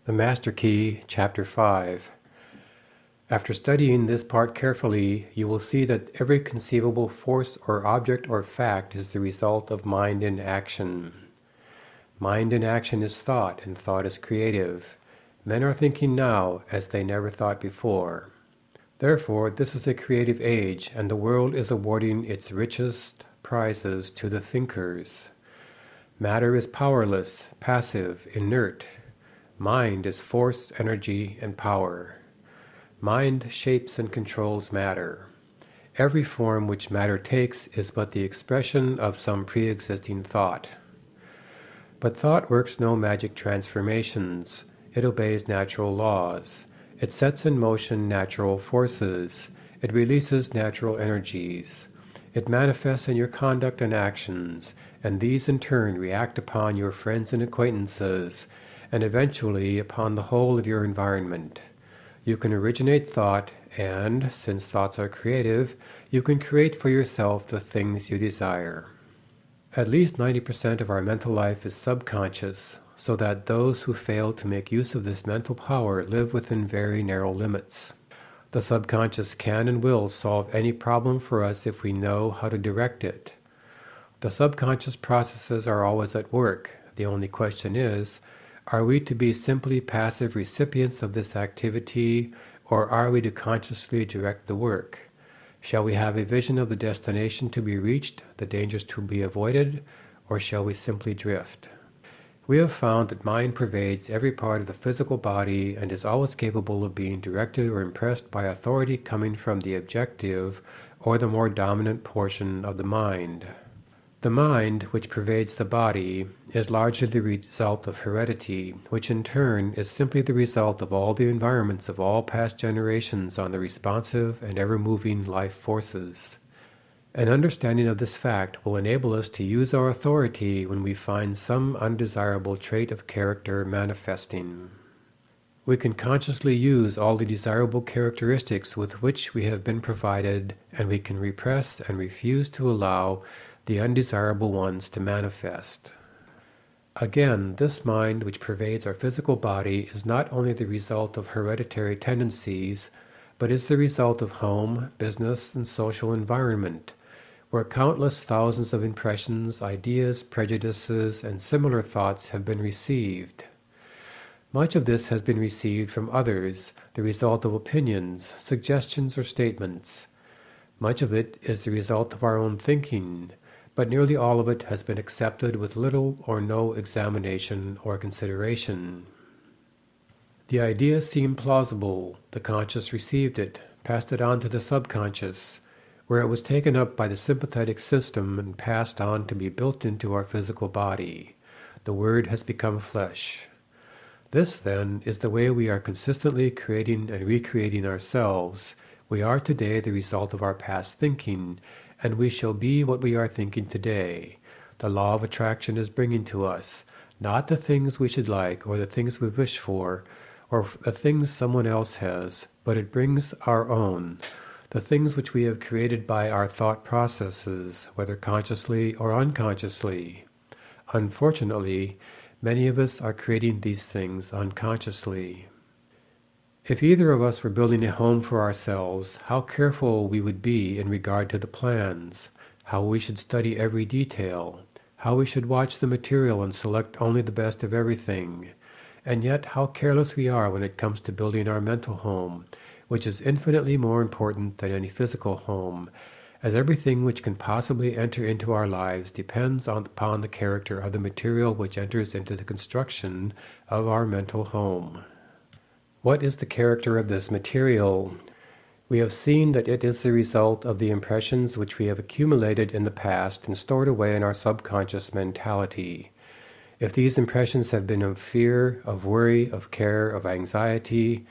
The Master Key, Chapter 5. After studying this part carefully, you will see that every conceivable force or object or fact is the result of mind in action. Mind in action is thought, and thought is creative. Men are thinking now as they never thought before. Therefore, this is a creative age, and the world is awarding its richest prizes to the thinkers. Matter is powerless, passive, inert. Mind is force, energy, and power. Mind shapes and controls matter. Every form which matter takes is but the expression of some pre-existing thought. But thought works no magic transformations. It obeys natural laws. It sets in motion natural forces. It releases natural energies. It manifests in your conduct and actions, and these in turn react upon your friends and acquaintances, and eventually upon the whole of your environment. You can originate thought, and, since thoughts are creative, you can create for yourself the things you desire. At least 90% of our mental life is subconscious, so that those who fail to make use of this mental power live within very narrow limits. The subconscious can and will solve any problem for us if we know how to direct it. The subconscious processes are always at work. The only question is, are we to be simply passive recipients of this activity, or are we to consciously direct the work? Shall we have a vision of the destination to be reached, the dangers to be avoided, or shall we simply drift? We have found that mind pervades every part of the physical body and is always capable of being directed or impressed by authority coming from the objective or the more dominant portion of the mind. The mind, which pervades the body, is largely the result of heredity, which in turn is simply the result of all the environments of all past generations on the responsive and ever-moving life forces. An understanding of this fact will enable us to use our authority when we find some undesirable trait of character manifesting. We can consciously use all the desirable characteristics with which we have been provided, and we can repress and refuse to allow the undesirable ones to manifest. Again, this mind which pervades our physical body is not only the result of hereditary tendencies, but is the result of home, business, and social environment, where countless thousands of impressions, ideas, prejudices, and similar thoughts have been received. Much of this has been received from others, the result of opinions, suggestions, or statements. Much of it is the result of our own thinking, but nearly all of it has been accepted with little or no examination or consideration. The idea seemed plausible. The conscious received it, passed it on to the subconscious, where it was taken up by the sympathetic system and passed on to be built into our physical body. The Word has become flesh. This, then, is the way we are consistently creating and recreating ourselves. We are today the result of our past thinking, and we shall be what we are thinking today. The law of attraction is bringing to us, not the things we should like, or the things we wish for, or the things someone else has, but it brings our own, the things which we have created by our thought processes, whether consciously or unconsciously. Unfortunately, many of us are creating these things unconsciously. If either of us were building a home for ourselves, how careful we would be in regard to the plans, how we should study every detail, how we should watch the material and select only the best of everything, and yet how careless we are when it comes to building our mental home, which is infinitely more important than any physical home, as everything which can possibly enter into our lives depends upon the character of the material which enters into the construction of our mental home. What is the character of this material? We have seen that it is the result of the impressions which we have accumulated in the past and stored away in our subconscious mentality. If these impressions have been of fear, of worry, of care, of anxiety,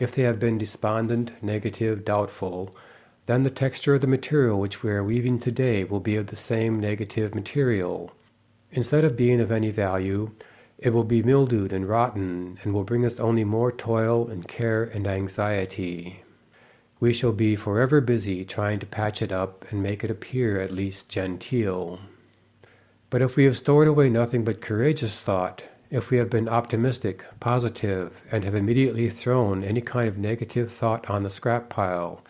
if they have been despondent, negative, doubtful, then the texture of the material which we are weaving today will be of the same negative material. Instead of being of any value, it will be mildewed and rotten, and will bring us only more toil and care and anxiety. We shall be forever busy trying to patch it up and make it appear at least genteel. But if we have stored away nothing but courageous thought, If we have been optimistic, positive, and have immediately thrown any kind of negative thought on the scrap pile,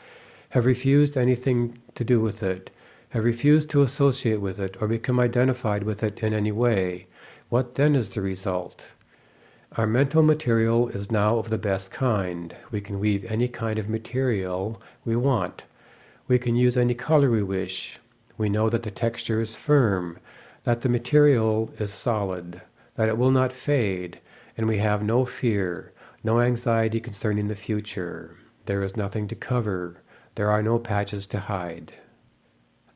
have refused anything to do with it, have refused to associate with it or become identified with it in any way, what then is the result? Our mental material is now of the best kind. We can weave any kind of material we want. We can use any color we wish. We know that the texture is firm, that the material is solid, that it will not fade, and we have no fear, no anxiety concerning the future. There is nothing to cover. There are no patches to hide.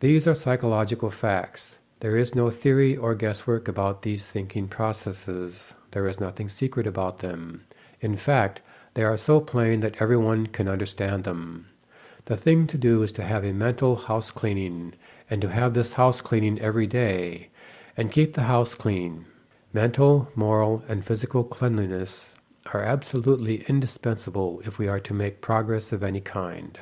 These are psychological facts. There is no theory or guesswork about these thinking processes. There is nothing secret about them. In fact, they are so plain that everyone can understand them. The thing to do is to have a mental house cleaning, and to have this house cleaning every day, and keep the house clean. Mental, moral, and physical cleanliness are absolutely indispensable if we are to make progress of any kind.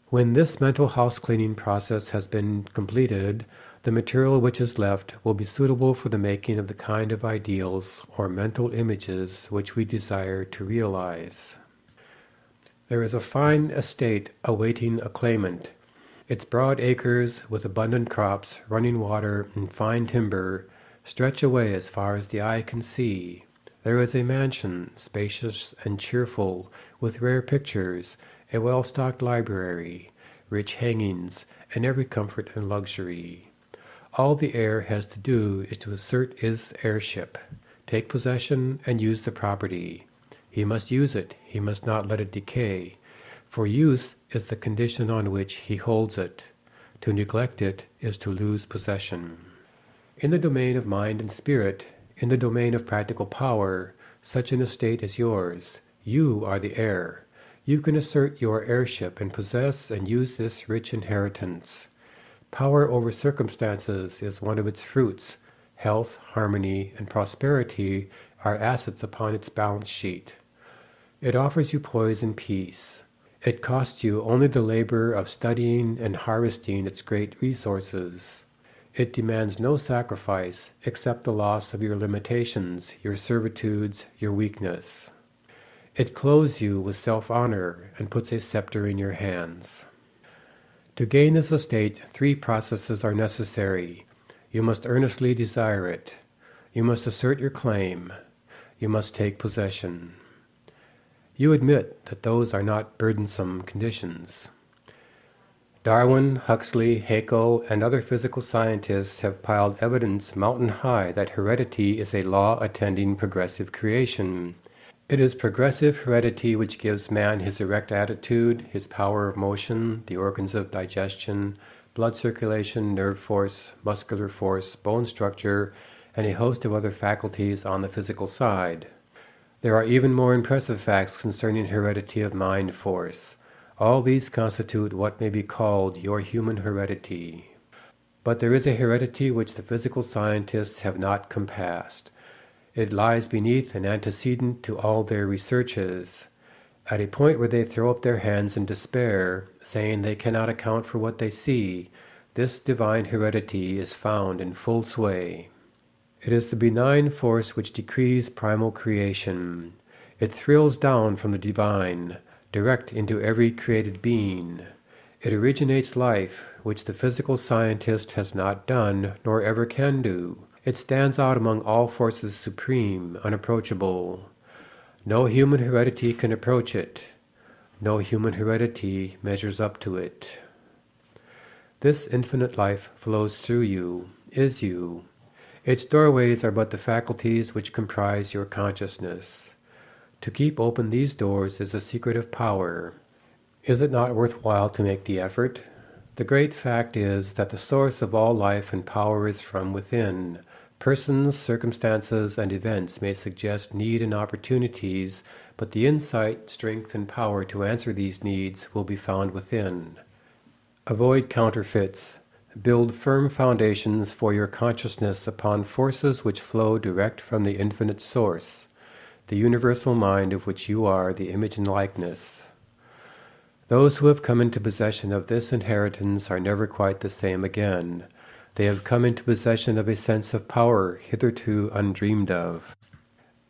When this mental house cleaning process has been completed, the material which is left will be suitable for the making of the kind of ideals or mental images which we desire to realize. There is a fine estate awaiting a claimant. Its broad acres with abundant crops, running water, and fine timber stretch away as far as the eye can see. There is a mansion, spacious and cheerful, with rare pictures, a well-stocked library, rich hangings, and every comfort and luxury. All the heir has to do is to assert his heirship, take possession, and use the property. He must use it, he must not let it decay, for use is the condition on which he holds it. To neglect it is to lose possession. In the domain of mind and spirit, in the domain of practical power, such an estate is yours. You are the heir. You can assert your heirship and possess and use this rich inheritance. Power over circumstances is one of its fruits. Health, harmony, and prosperity are assets upon its balance sheet. It offers you poise and peace. It costs you only the labor of studying and harvesting its great resources. It demands no sacrifice except the loss of your limitations, your servitudes, your weakness. It clothes you with self-honor and puts a scepter in your hands. To gain this estate, 3 processes are necessary. You must earnestly desire it. You must assert your claim. You must take possession. You admit that those are not burdensome conditions. Darwin, Huxley, Haeckel, and other physical scientists have piled evidence mountain high that heredity is a law attending progressive creation. It is progressive heredity which gives man his erect attitude, his power of motion, the organs of digestion, blood circulation, nerve force, muscular force, bone structure, and a host of other faculties on the physical side. There are even more impressive facts concerning heredity of mind force. All these constitute what may be called your human heredity. But there is a heredity which the physical scientists have not compassed. It lies beneath and antecedent to all their researches, at a point where they throw up their hands in despair, saying they cannot account for what they see. This divine heredity is found in full sway. It is the benign force which decrees primal creation. It thrills down from the divine, direct into every created being. It originates life, which the physical scientist has not done, nor ever can do. It stands out among all forces supreme, unapproachable. No human heredity can approach it. No human heredity measures up to it. This infinite life flows through you, is you. Its doorways are but the faculties which comprise your consciousness. To keep open these doors is the secret of power. Is it not worthwhile to make the effort? The great fact is that the source of all life and power is from within. Persons, circumstances, and events may suggest need and opportunities, but the insight, strength, and power to answer these needs will be found within. Avoid counterfeits. Build firm foundations for your consciousness upon forces which flow direct from the infinite source, the universal mind of which you are the image and likeness. Those who have come into possession of this inheritance are never quite the same again. They have come into possession of a sense of power hitherto undreamed of.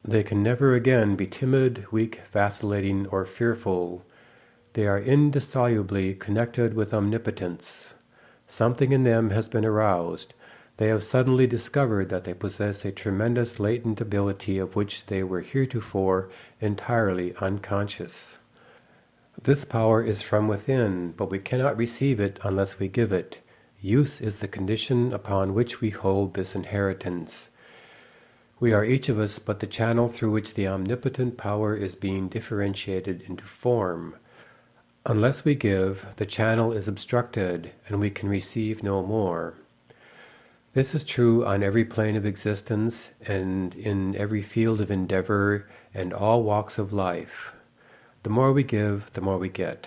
They can never again be timid, weak, vacillating, or fearful. They are indissolubly connected with omnipotence. Something in them has been aroused. They have suddenly discovered that they possess a tremendous latent ability of which they were heretofore entirely unconscious. This power is from within, but we cannot receive it unless we give it. Use is the condition upon which we hold this inheritance. We are each of us but the channel through which the omnipotent power is being differentiated into form. Unless we give, the channel is obstructed, and we can receive no more. This is true on every plane of existence, and in every field of endeavor, and all walks of life. The more we give, the more we get.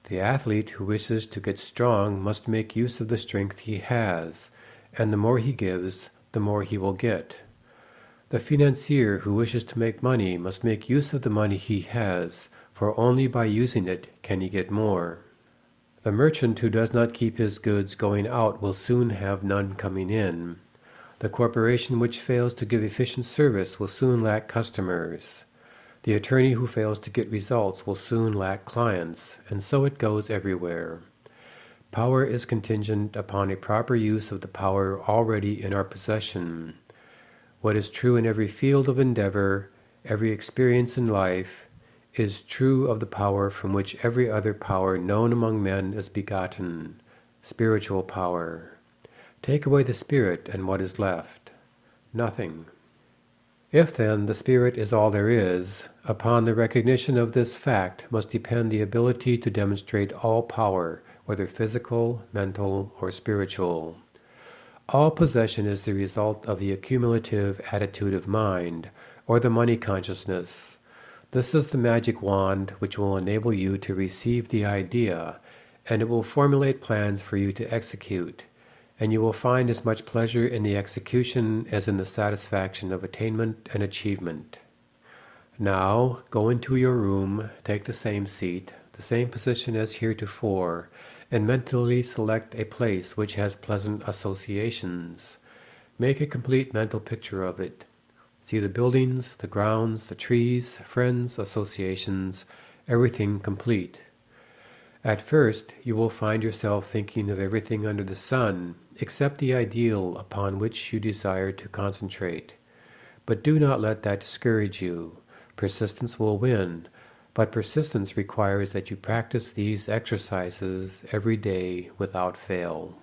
The athlete who wishes to get strong must make use of the strength he has, and the more he gives, the more he will get. The financier who wishes to make money must make use of the money he has, for only by using it can he get more. The merchant who does not keep his goods going out will soon have none coming in. The corporation which fails to give efficient service will soon lack customers. The attorney who fails to get results will soon lack clients, and so it goes everywhere. Power is contingent upon a proper use of the power already in our possession. What is true in every field of endeavor, every experience in life, is true of the power from which every other power known among men is begotten, spiritual power. Take away the spirit, and what is left? Nothing. If then the spirit is all there is, upon the recognition of this fact must depend the ability to demonstrate all power, whether physical, mental, or spiritual. All possession is the result of the accumulative attitude of mind, or the money consciousness. This is the magic wand which will enable you to receive the idea, and it will formulate plans for you to execute, and you will find as much pleasure in the execution as in the satisfaction of attainment and achievement. Now, go into your room, take the same seat, the same position as heretofore, and mentally select a place which has pleasant associations. Make a complete mental picture of it. See the buildings, the grounds, the trees, friends, associations, everything complete. At first, you will find yourself thinking of everything under the sun, except the ideal upon which you desire to concentrate. But do not let that discourage you. Persistence will win, but persistence requires that you practice these exercises every day without fail.